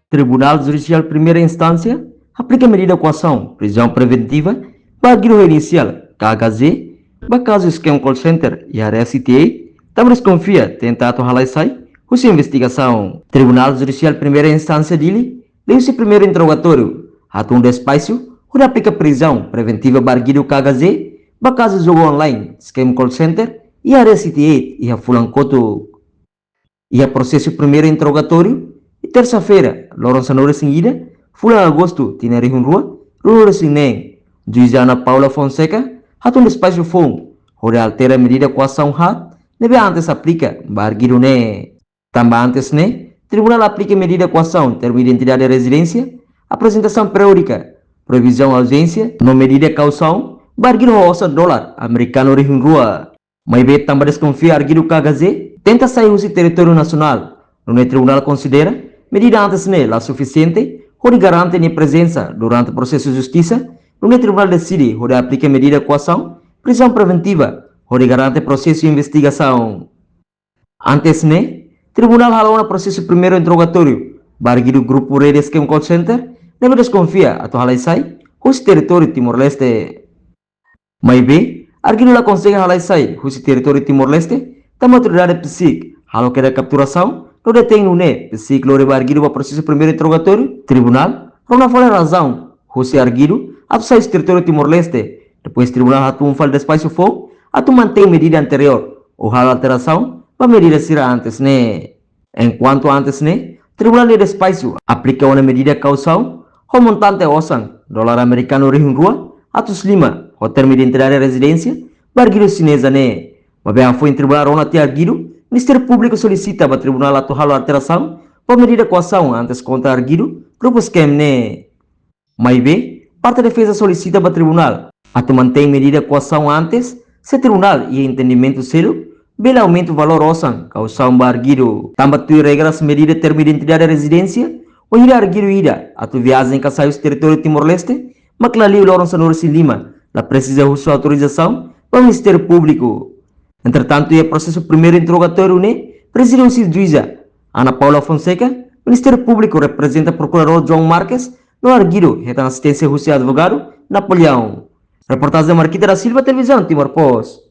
Tribunal Judicial Primeira Instância aplica medida coação, prisão preventiva, para guia inicial, KHZ, para caso esquema call center e área STA, também desconfia tentado sai, a investigação. Tribunal Judicial Primeira Instância dele, deu-se primeiro interrogatório, ato um despacho, onde aplica prisão preventiva para guia KHZ, para caso jogo online, esquema call center e área STA e a fulancoto e a processo primeiro interrogatório. E terça-feira, Laurence Sanora seguida, Fulan agosto, Tineri Hunrua, Rua Sinem, Juiz Ana Paula Fonseca, Hatun Despacho Fong, onde altera a medida coação hat, deve antes aplica, barguiro ne, também antes ne, Tribunal aplica medida coação, termo identidade de residência, apresentação periódica, provisão ausência, no medida caução, barguiro roça dólar, americano de Hunrua, mas be também desconfia argido KHZ, tenta sair do território nacional, no Tribunal considera medida antes nela suficiente, onde garante a presença durante o processo de justiça, no Tribunal decide onde aplica medida coação, prisão preventiva, onde garante processo de investigação. Antes ne, Tribunal halou processo primeiro interrogatório, barguido grupo rede esquema call center, deve desconfia a halai sai, os território Timor-Leste. Mas bem, arguido la consegue halai sai, os território Timor-Leste, da autoridade psic, halou que da capturação, no detém no ne, ciclo de arguido para processo primeiro interrogatório, tribunal, não foi razão, José arguido, absai o território Timor-Leste, depois tribunal atu fal despacho for, atu mantém medida anterior, ou hal alteração, para medida será antes ne. Enquanto antes ne, tribunal de despacho aplica uma medida causal, o montante osan, dólar americano rihunrua, atus lima, o termo de identidade de residência, barguido chinesa ne. Mas bem, foi em tribunal onde arguido, Ministério Público solicita para o Tribunal atual alteração para medida coação antes contra arguido, grupo esquema ne. Mas bem, parte da defesa solicita para o Tribunal a mantém medida coação antes, se o Tribunal e entendimento selo, bela aumento o valor osan, causão para arguido, também tu regras medida termo de identidade de residência, ou ir arguido ida, a tu viagem que sai do território Timor-Leste, mas claro, Laurence Sanora Lima, la precisa de sua autorização para o Ministério Público. Entretanto, o processo primeiro interrogatório, né, presidência de juíza Ana Paula Fonseca, Ministério Público representa procurador João Marques, no arguido, retan assistência do advogado Napoleão. Reportagem da Marquita da Silva, Televisão Timor Post.